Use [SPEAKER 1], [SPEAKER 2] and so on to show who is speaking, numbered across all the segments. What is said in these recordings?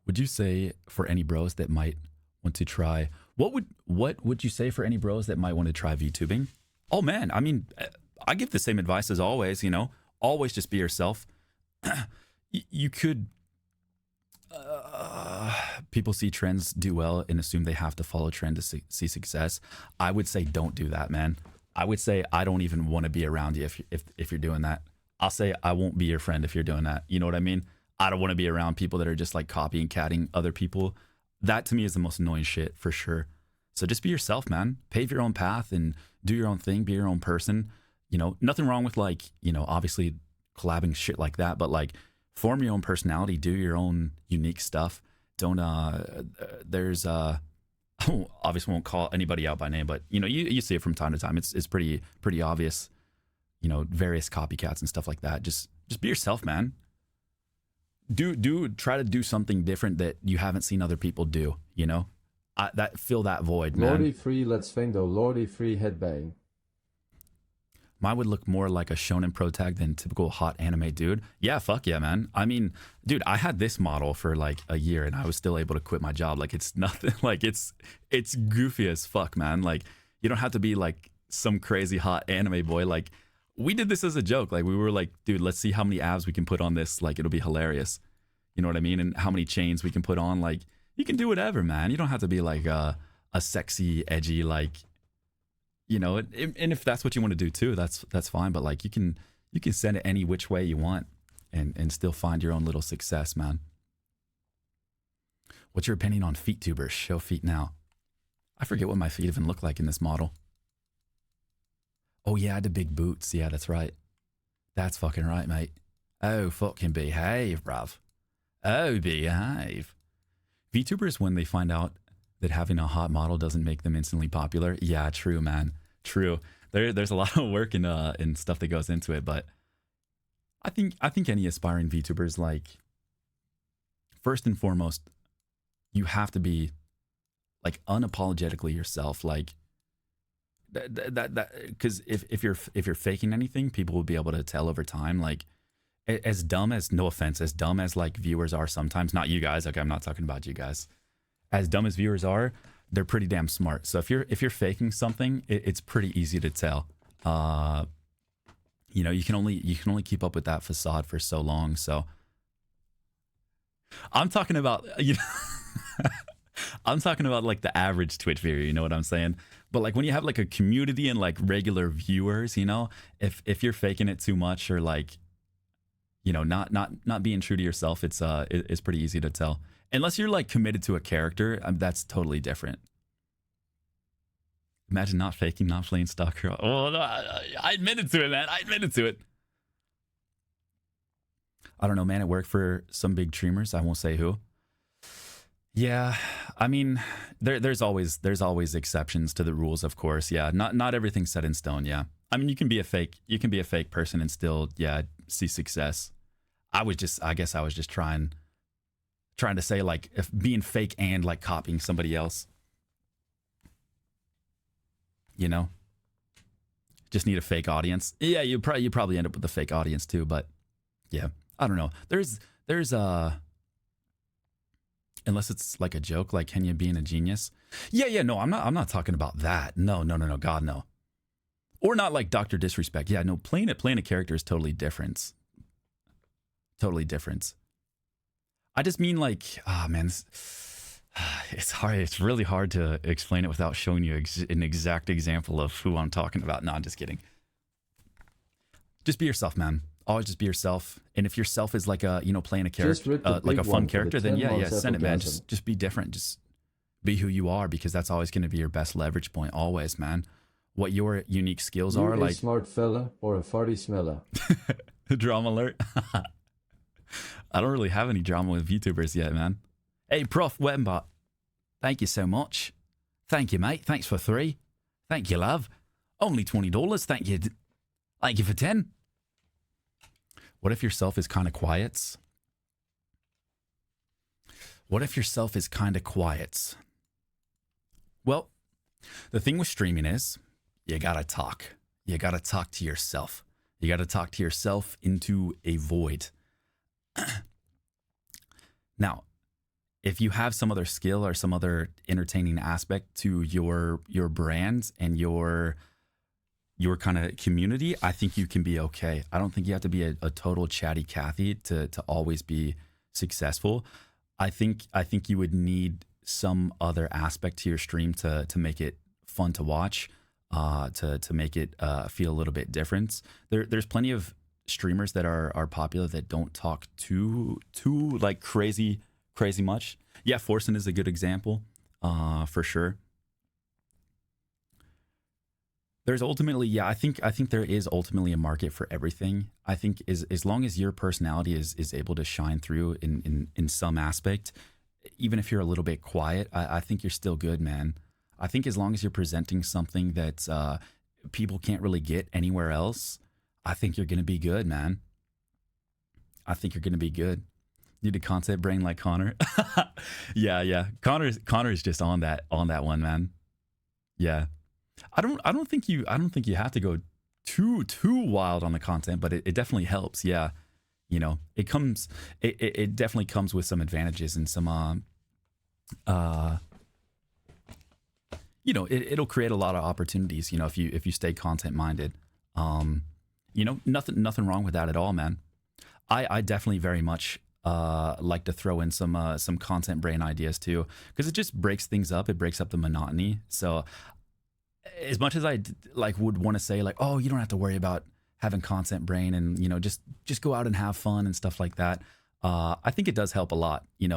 [SPEAKER 1] would you say for any bros that might want to try what would you say for any bros that might want to try VTubing? Oh man, I mean, I give the same advice as always, you know. Always just be yourself. You could people see trends do well and assume they have to follow trend to see success. I would say don't do that, man. I would say I don't even want to be around you if you're doing that. I'll say I won't be your friend if you're doing that. You know what I mean? I don't want to be around people that are just like copying catting other people. That to me is the most annoying shit for sure. So just be yourself, man. Pave your own path and do your own thing. Be your own person. You know, nothing wrong with like, you know, obviously collabing shit like that, but like form your own personality, do your own unique stuff. Don't there's obviously won't call anybody out by name, but you know, you see it from time to time. It's pretty obvious, you know, various copycats and stuff like that. Just be yourself, man. Try to do something different that you haven't seen other people do, you know? That fill that void, man.
[SPEAKER 2] Lordy free let's findo, Lordy free headbang.
[SPEAKER 1] Mine would look more like a shonen pro tag than typical hot anime dude. Yeah, fuck yeah, man. I mean, dude, I had this model for like a year and I was still able to quit my job. Like it's nothing, like it's goofy as fuck, man. Like you don't have to be like some crazy hot anime boy. Like we did this as a joke. Like we were like, dude, let's see how many abs we can put on this. Like it'll be hilarious. You know what I mean? And how many chains we can put on. Like you can do whatever, man. You don't have to be like a sexy, edgy, like, you know, and if that's what you want to do too, that's fine. But like you can send it any which way you want and still find your own little success, man. What's your opinion on feet tubers? Show feet now. I forget what my feet even look like in this model. Oh yeah, I had the big boots. Yeah, that's right. That's fucking right, mate. Oh, fucking behave, bruv. Oh, behave. VTubers, when they find out that having a hot model doesn't make them instantly popular. Yeah, true, man. True. There's a lot of work and stuff that goes into it, but I think any aspiring VTubers, like, first and foremost, you have to be like unapologetically yourself. Like that because if you're faking anything, people will be able to tell over time. Like as dumb as, no offense, as dumb as like viewers are sometimes, not you guys, okay, I'm not talking about you guys. As dumb as viewers are, they're pretty damn smart. So if you're faking something, it's pretty easy to tell. You know, you can only keep up with that facade for so long. So I'm talking about, you know, I'm talking about like the average Twitch viewer, you know what I'm saying? But like when you have like a community and like regular viewers, you know, if you're faking it too much or like, you know, not being true to yourself, it's pretty easy to tell. Unless you're like committed to a character, that's totally different. Imagine not faking, not playing Stalker. Oh, no, I admitted to it, man. I admitted to it. I don't know, man. It worked for some big streamers. I won't say who. Yeah, I mean, there's always exceptions to the rules, of course. Yeah, not everything's set in stone. Yeah, I mean, you can be a fake person and still, yeah, see success. I guess I was just trying to say like if being fake and like copying somebody else, you know, just need a fake audience. Yeah, you probably end up with a fake audience too, but yeah, I don't know. There's unless it's like a joke, like Kenya being a genius. Yeah, no, I'm not talking about that. No, God, no. Or not like Dr. Disrespect. Yeah, no, playing a character is totally different. Totally different. I just mean like, man, it's hard. It's really hard to explain it without showing you an exact example of who I'm talking about. No, I'm just kidding. Just be yourself, man. Always just be yourself. And if yourself is like a, you know, playing a character, like a fun character, then yeah, send it, man. Just be different. Just be who you are, because that's always going to be your best leverage point. Always, man. What your unique skills are, like
[SPEAKER 2] a smart fella or a farty smeller.
[SPEAKER 1] Drama alert. I don't really have any drama with VTubers yet, man. Hey, Prof Wembot, thank you so much. Thank you, mate. Thanks for 3. Thank you, love. Only $20. Thank you. Thank you for 10. What if yourself is kind of quiet? What if yourself is kind of quiet? Well, the thing with streaming is you gotta talk. You gotta talk to yourself. You gotta talk to yourself into a void. Now, if you have some other skill or some other entertaining aspect to your brand and your kind of community, I think you can be okay. I don't think you have to be a total chatty Cathy to always be successful. I think you would need some other aspect to your stream to make it fun to watch, to make it feel a little bit different. There's plenty of streamers that are popular that don't talk too like crazy much. Yeah, Forsen is a good example, for sure. There's ultimately, yeah, I think there is ultimately a market for everything. I think as long as your personality is able to shine through in some aspect, even if you're a little bit quiet, I think you're still good, man. I think as long as you're presenting something that people can't really get anywhere else, I think you're gonna be good, man. I think you're gonna be good. Need a content brain like Connor. Yeah, yeah. Connor's just on that one, man. Yeah. I don't think you have to go too wild on the content, but it definitely helps. Yeah. It definitely comes with some advantages and some uh it'll create a lot of opportunities, if you stay content minded. Um nothing wrong with that at all, man. I definitely very much like to throw in some content brain ideas too, because it just breaks things up. It breaks up the monotony. So as much as like would want to say like, oh, you don't have to worry about having content brain and just go out and have fun and stuff like that. I think it does help a lot. You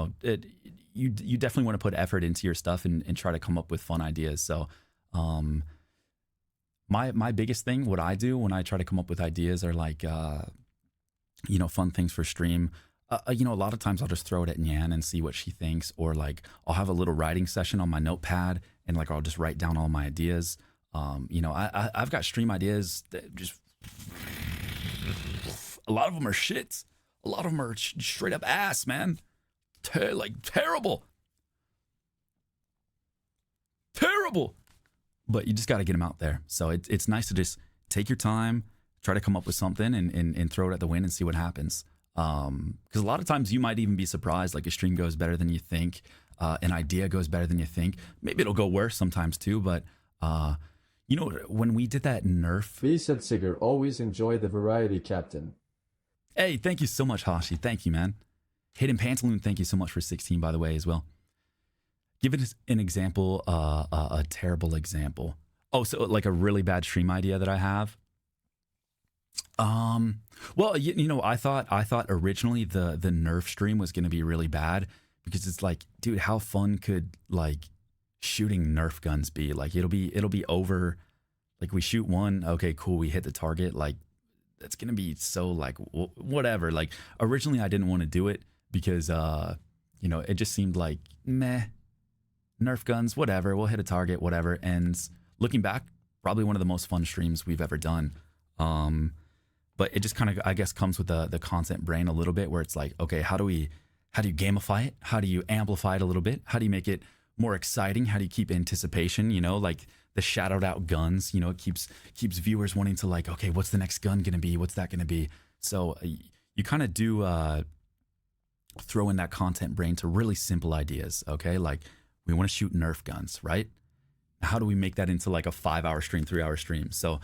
[SPEAKER 1] definitely want to put effort into your stuff and try to come up with fun ideas. So my biggest thing, what I do when I try to come up with ideas are like fun things for stream. A lot of times I'll just throw it at Nyan and see what she thinks, or like I'll have a little writing session on my notepad and like I'll just write down all my ideas. I've got stream ideas that just a lot of them are shits. A lot of them are straight up ass, man. Terrible, terrible. But you just got to get them out there. So it's nice to just take your time, try to come up with something and throw it at the wind and see what happens. Because a lot of times you might even be surprised, like a stream goes better than you think, an idea goes better than you think. Maybe it'll go worse sometimes too, but when we did that Nerf.
[SPEAKER 2] B said Sigger, always enjoy the variety, Captain.
[SPEAKER 1] Hey, thank you so much, Hashi. Thank you, man. Hidden Pantaloon, thank you so much for 16, by the way, as well. Give it an example, a terrible example. Oh, so like a really bad stream idea that I have. Well, I thought originally the Nerf stream was going to be really bad, because it's like, dude, how fun could like shooting Nerf guns be? Like it'll be over. Like we shoot one, okay, cool, we hit the target. Like that's going to be so like whatever. Like originally I didn't want to do it because it just seemed like meh, Nerf guns, whatever, we'll hit a target, whatever. And looking back, probably one of the most fun streams we've ever done. But it just kind of, I guess, comes with the content brain a little bit, where it's like, okay, how do you gamify it? How do you amplify it a little bit? How do you make it more exciting? How do you keep anticipation? Like the shadowed out guns, it keeps viewers wanting to like, okay, what's the next gun going to be? What's that going to be? So you kind of do throw in that content brain to really simple ideas. Okay. Like we want to shoot Nerf guns, right? How do we make that into like a 5-hour stream, 3-hour stream? So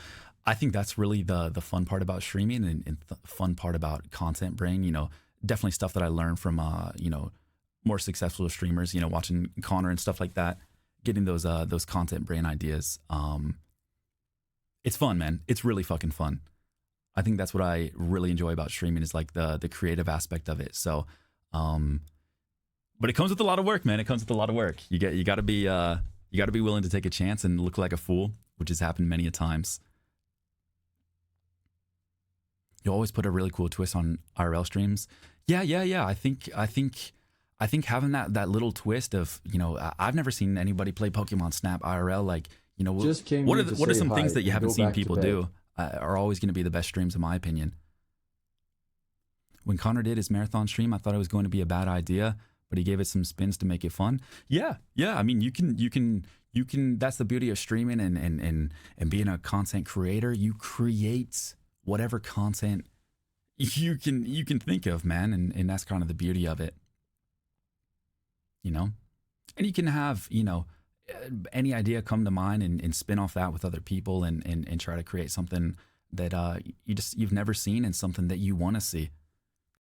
[SPEAKER 1] I think that's really the fun part about streaming and the fun part about content brain. Definitely stuff that I learned from more successful streamers. Watching Connor and stuff like that, getting those content brain ideas. It's fun, man. It's really fucking fun. I think that's what I really enjoy about streaming, is like the creative aspect of it. So, but it comes with a lot of work, man. It comes with a lot of work. You got to be willing to take a chance and look like a fool, which has happened many a times. You always put a really cool twist on IRL streams. Yeah. I think having that little twist of, I've never seen anybody play Pokemon Snap IRL. Like, what are some things that you haven't seen people do are always going to be the best streams, in my opinion. When Connor did his marathon stream, I thought it was going to be a bad idea, but he gave it some spins to make it fun. Yeah. I mean, you can. That's the beauty of streaming and being a content creator. You create whatever content you can think of, man, and that's kind of the beauty of it. you know? And you can have, any idea come to mind and spin off that with other people and try to create something that you've never seen and something that you want to see.